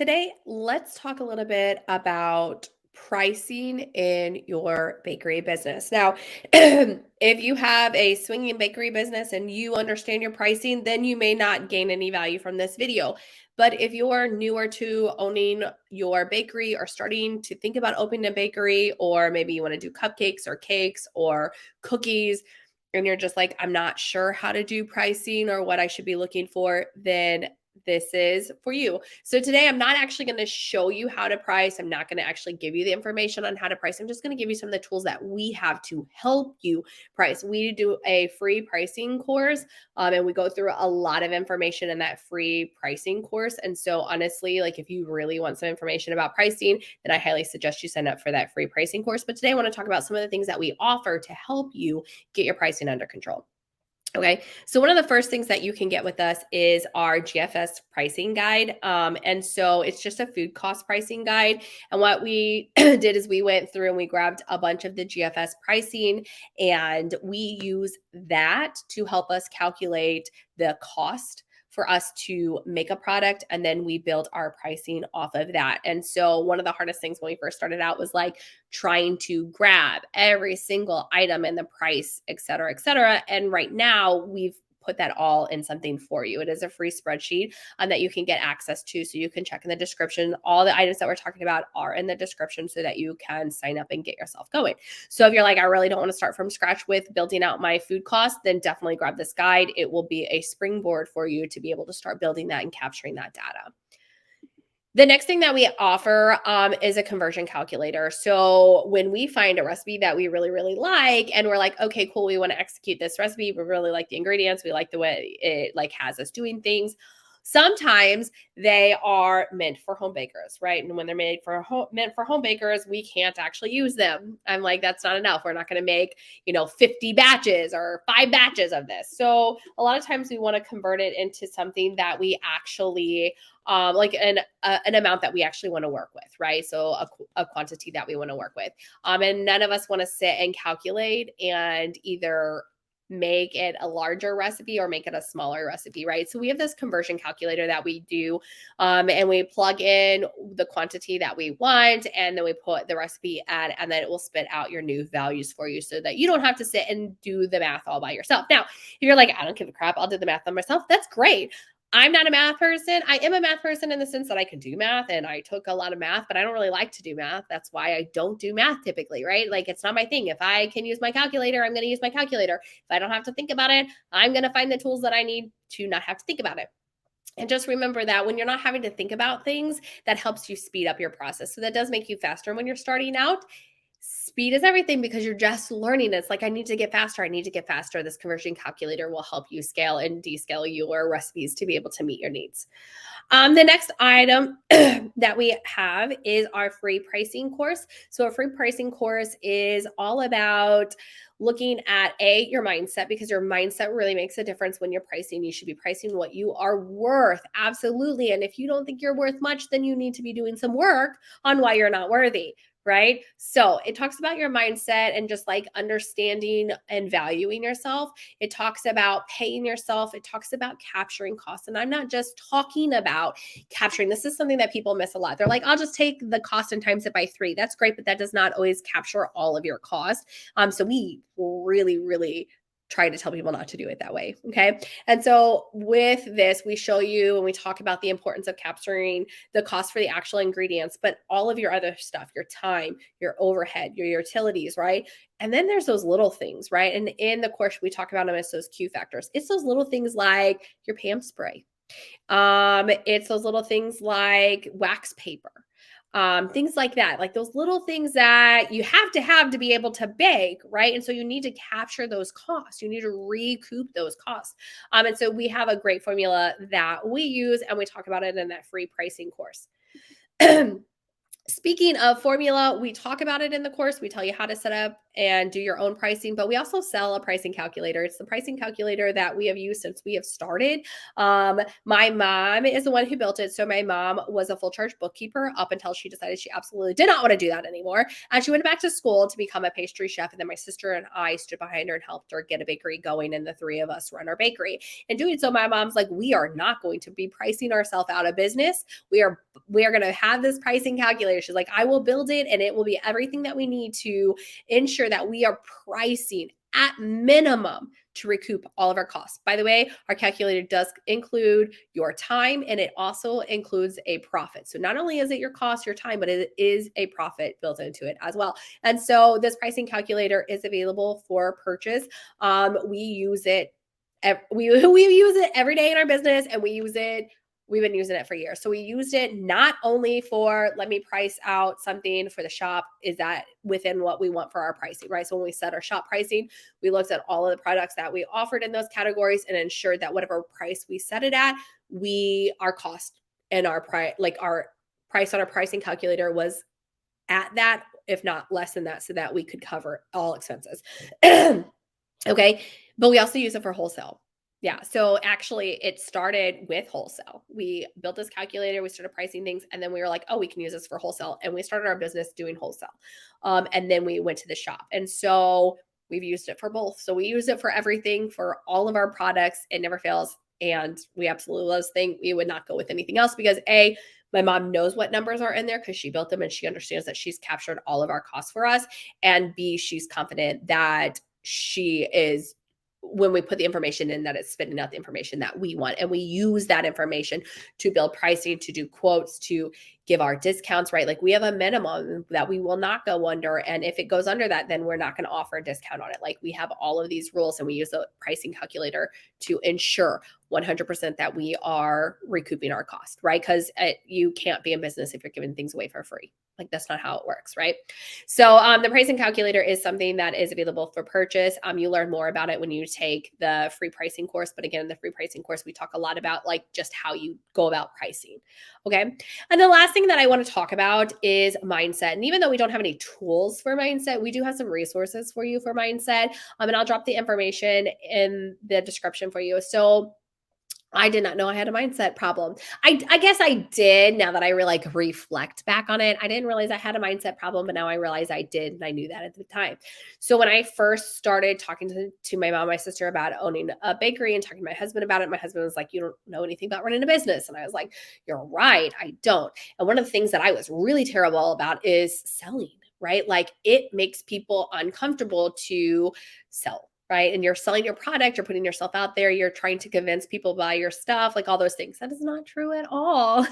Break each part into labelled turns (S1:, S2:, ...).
S1: Today, let's talk a little bit about pricing in your bakery business. Now, if you have a swinging bakery business and you understand your pricing, then you may not gain any value from this video. But if you're newer to owning your bakery or starting to think about opening a bakery, or maybe you want to do cupcakes or cakes or cookies, and you're just like, I'm not sure how to do pricing or what I should be looking for, then this is for you. So today I'm not actually going to show you how to price. I'm not going to actually give you the information on how to price. I'm just going to give you some of the tools that we have to help you price. We do a free pricing course, and we go through a lot of information in that free pricing course. And so honestly, like if you really want some information about pricing, then I highly suggest you sign up for that free pricing course. But today I want to talk about some of the things that we offer to help you get your pricing under control. Okay, so one of the first things that you can get with us is our GFS pricing guide. And so it's just a food cost pricing guide. And what we did is we went through and we grabbed a bunch of the GFS pricing, and we use that to help us calculate the cost for us to make a product, and then we build our pricing off of that. And so one of the hardest things when we first started out was like trying to grab every single item and the price, et cetera, et cetera. And right now we've put that all in something for you. It is a free spreadsheet that you can get access to. So you can check in the description. All the items that we're talking about are in the description so that you can sign up and get yourself going. So if you're like, I really don't want to start from scratch with building out my food costs, then definitely grab this guide. It will be a springboard for you to be able to start building that and capturing that data. The next thing that we offer is a conversion calculator. So when we find a recipe that we really, really like, and we're like, okay, cool, we want to execute this recipe. We really like the ingredients. We like the way it like has us doing things. Sometimes they are meant for home bakers, right? And when they're meant for home bakers, we can't actually use them. I'm like, that's not enough. We're not going to make, 50 batches or 5 batches of this. So a lot of times we want to convert it into something that we actually like an amount that we actually want to work with, right? So a quantity that we want to work with. And none of us want to sit and calculate and either make it a larger recipe or make it a smaller recipe, right? So we have this conversion calculator that we do, and we plug in the quantity that we want, and then we put the recipe at, and then it will spit out your new values for you so that you don't have to sit and do the math all by yourself. Now, if you're like, I don't give a crap, I'll do the math on myself, that's great. I'm not a math person. I am a math person in the sense that I can do math, and I took a lot of math, but I don't really like to do math. That's why I don't do math typically, right? Like it's not my thing. If I can use my calculator, I'm going to use my calculator. If I don't have to think about it, I'm going to find the tools that I need to not have to think about it. And just remember that when you're not having to think about things, that helps you speed up your process. So that does make you faster when you're starting out. Speed is everything because you're just learning. It's like, I need to get faster. I need to get faster. This conversion calculator will help you scale and descale your recipes to be able to meet your needs. The next item that we have is our free pricing course. So, a free pricing course is all about looking at your mindset, because your mindset really makes a difference when you're pricing. You should be pricing what you are worth. Absolutely. And if you don't think you're worth much, then you need to be doing some work on why you're not worthy. Right? So it talks about your mindset and just like understanding and valuing yourself. It talks about paying yourself. It talks about capturing costs. And I'm not just talking about capturing. This is something that people miss a lot. They're like, I'll just take the cost and times it by 3. That's great, but that does not always capture all of your cost. So we really, really try to tell people not to do it that way. Okay. And so with this, we show you and we talk about the importance of capturing the cost for the actual ingredients, but all of your other stuff, your time, your overhead, your utilities, right? And then there's those little things, right? And in the course, we talk about them as those Q factors. It's those little things like your Pam spray. It's those little things like wax paper. Things like that, like those little things that you have to be able to bake, right? And so you need to capture those costs. You need to recoup those costs. And so we have a great formula that we use, and we talk about it in that free pricing course. Speaking of formula, we talk about it in the course. We tell you how to set up and do your own pricing, but we also sell a pricing calculator. It's the pricing calculator that we have used since we have started. My mom is the one who built it. So my mom was a full charge bookkeeper up until she decided she absolutely did not want to do that anymore. And she went back to school to become a pastry chef. And then my sister and I stood behind her and helped her get a bakery going. And the three of us run our bakery. And doing so, my mom's like, we are not going to be pricing ourselves out of business. We are going to have this pricing calculator. She's like, I will build it and it will be everything that we need to ensure that we are pricing at minimum to recoup all of our costs. By the way, our calculator does include your time and it also includes a profit. So not only is it your cost, your time, but it is a profit built into it as well. And so this pricing calculator is available for purchase. We use it. We use it every day in our business, and we've been using it for years. So we used it not only for, let me price out something for the shop, is that within what we want for our pricing, right? So when we set our shop pricing, we looked at all of the products that we offered in those categories and ensured that whatever price we set it at, our cost and our price, like our price on our pricing calculator was at that, if not less than that, so that we could cover all expenses. Okay. But we also use it for wholesale. Yeah. So actually, it started with wholesale. We built this calculator, we started pricing things, and then we were like, oh, we can use this for wholesale. And we started our business doing wholesale. And then we went to the shop. And so we've used it for both. So we use it for everything, for all of our products. It never fails. And we absolutely love this thing. We would not go with anything else because my mom knows what numbers are in there because she built them and she understands that she's captured all of our costs for us. And B, she's confident that she is, when we put the information in, that it's spitting out the information that we want. And we use that information to build pricing, to do quotes, to give our discounts, right? Like we have a minimum that we will not go under. And if it goes under that, then we're not going to offer a discount on it. Like we have all of these rules and we use the pricing calculator to ensure 100% that we are recouping our cost, right? Because you can't be in business if you're giving things away for free. Like that's not how it works, right? So the pricing calculator is something that is available for purchase. You learn more about it when you take the free pricing course. But again, in the free pricing course, we talk a lot about like just how you go about pricing. Okay. And the last thing that I want to talk about is mindset. And even though we don't have any tools for mindset, we do have some resources for you for mindset. And I'll drop the information in the description for you. So I did not know I had a mindset problem. I guess I did now that I reflect back on it. I didn't realize I had a mindset problem, but now I realize I did. And I knew that at the time. So when I first started talking to my mom, my sister about owning a bakery and talking to my husband about it, my husband was like, you don't know anything about running a business. And I was like, you're right. I don't. And one of the things that I was really terrible about is selling, right? Like it makes people uncomfortable to sell, right? And you're selling your product, you're putting yourself out there, you're trying to convince people to buy your stuff, like all those things. That is not true at all.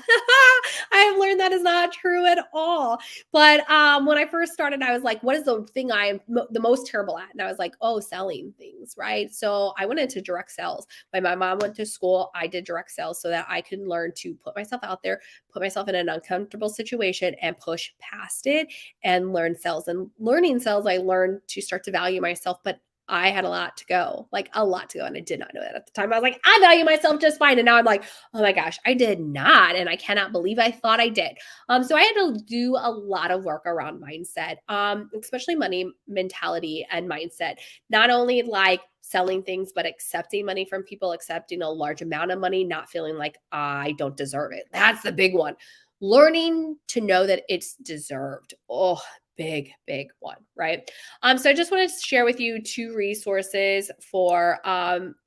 S1: I have learned that is not true at all. But when I first started, I was like, what is the thing I am the most terrible at? And I was like, oh, selling things, right? So I went into direct sales. When my mom went to school, I did direct sales so that I could learn to put myself out there, put myself in an uncomfortable situation and push past it and learn sales. And learning sales, I learned to start to value myself, but I had a lot to go, like a lot to go. And I did not know that at the time. I was like, I value myself just fine. And now I'm like, oh my gosh, I did not. And I cannot believe I thought I did. So I had to do a lot of work around mindset, especially money mentality and mindset, not only like selling things, but accepting money from people, accepting a large amount of money, not feeling like I don't deserve it. That's the big one. Learning to know that it's deserved. Oh, big one, right? So I just wanted to share with you two resources for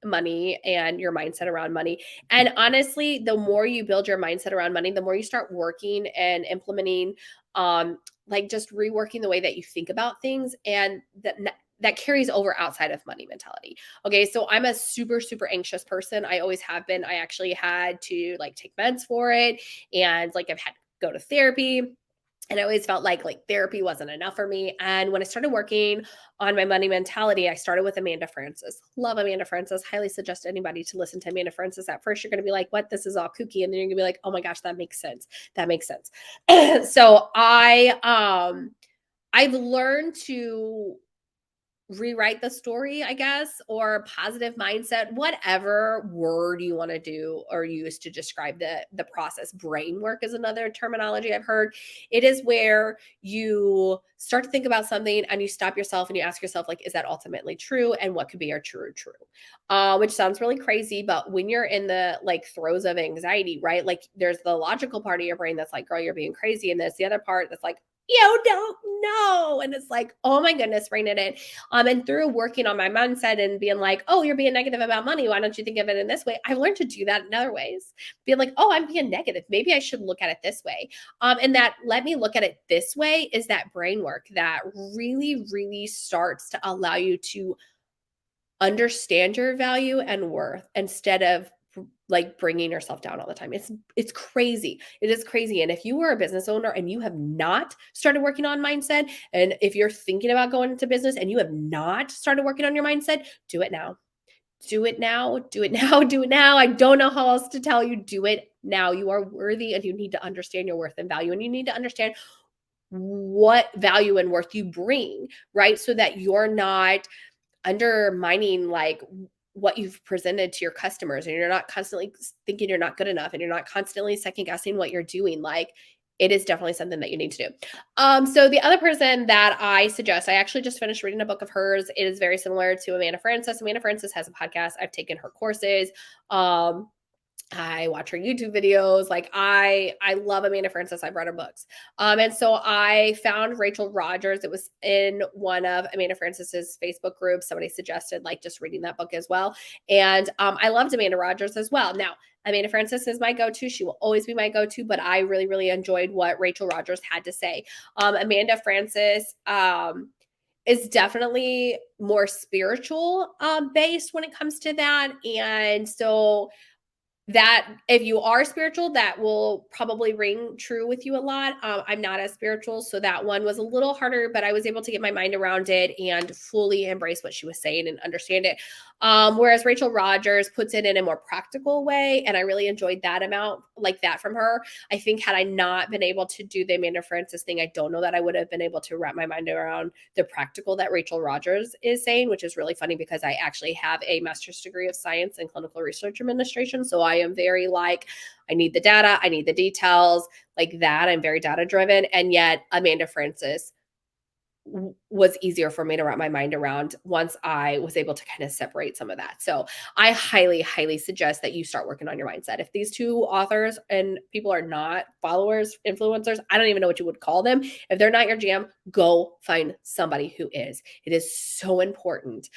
S1: money and your mindset around money. And honestly, the more you build your mindset around money, the more you start working and implementing, like just reworking the way that you think about things, and that carries over outside of money mentality. Okay. So I'm a super, super anxious person. I always have been. I actually had to like take meds for it. And like I've had to go to therapy. And I always felt like therapy wasn't enough for me. And when I started working on my money mentality, I started with Amanda Francis. Love Amanda Francis. Highly suggest anybody to listen to Amanda Francis. At first, you're going to be like, what? This is all kooky. And then you're going to be like, oh my gosh, that makes sense. That makes sense. So I've learned to rewrite the story, I guess, or positive mindset, whatever word you want to do or use to describe the process. Brain work is another terminology I've heard. It is where you start to think about something and you stop yourself and you ask yourself, like, is that ultimately true? And what could be our true? Which sounds really crazy, but when you're in the like throes of anxiety, right? Like there's the logical part of your brain that's like, girl, you're being crazy. And there's the other part that's like, you don't know. And it's like, oh my goodness, bring it in. And through working on my mindset and being like, oh, you're being negative about money. Why don't you think of it in this way? I've learned to do that in other ways. Being like, oh, I'm being negative. Maybe I should look at it this way. And that let me look at it this way is that brain work that really starts to allow you to understand your value and worth instead of like bringing yourself down all the time. It's crazy. It is crazy. And if you are a business owner and you have not started working on mindset, and if you're thinking about going into business and you have not started working on your mindset, do it now. Do it now. Do it now. Do it now. I don't know how else to tell you. Do it now. You are worthy and you need to understand your worth and value, and you need to understand what value and worth you bring, right? So that you're not undermining like what you've presented to your customers, and you're not constantly thinking you're not good enough, and you're not constantly second guessing what you're doing. Like it is definitely something that you need to do. So the other person that I suggest, I actually just finished reading a book of hers. It is very similar to Amanda Francis. Amanda Francis has a podcast. I've taken her courses. I watch her YouTube videos. Like I love Amanda Francis. I've read her books. And so I found Rachel Rogers. It was in one of Amanda Francis's Facebook groups. Somebody suggested like just reading that book as well. And I loved Amanda Rogers as well. Now, Amanda Francis is my go-to. She will always be my go-to, but I really enjoyed what Rachel Rogers had to say. Amanda Francis is definitely more spiritual based when it comes to that. And so that if you are spiritual, that will probably ring true with you a lot. I'm not as spiritual, so that one was a little harder, but I was able to get my mind around it and fully embrace what she was saying and understand it. Whereas Rachel Rogers puts it in a more practical way, and I really enjoyed that amount like that from her. I think had I not been able to do the Amanda Francis thing, I don't know that I would have been able to wrap my mind around the practical that Rachel Rogers is saying, which is really funny because I actually have a master's degree of science in clinical research administration. So I am very like, I need the data, I need the details, like that. I'm very data driven. And yet Amanda Francis was easier for me to wrap my mind around once I was able to kind of separate some of that. So I highly suggest that you start working on your mindset. If these two authors and people are not followers, influencers, I don't even know what you would call them. If they're not your jam, go find somebody who is. It is so important.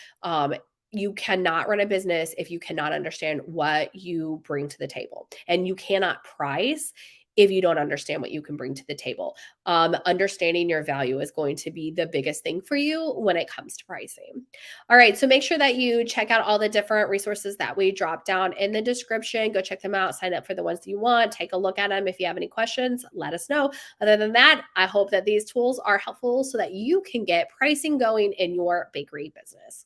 S1: You cannot run a business if you cannot understand what you bring to the table, and you cannot price if you don't understand what you can bring to the table. Understanding your value is going to be the biggest thing for you when it comes to pricing. All right, so make sure that you check out all the different resources that we drop down in the description. Go check them out, sign up for the ones that you want, take a look at them. If you have any questions, let us know. Other than that, I hope that these tools are helpful so that you can get pricing going in your bakery business.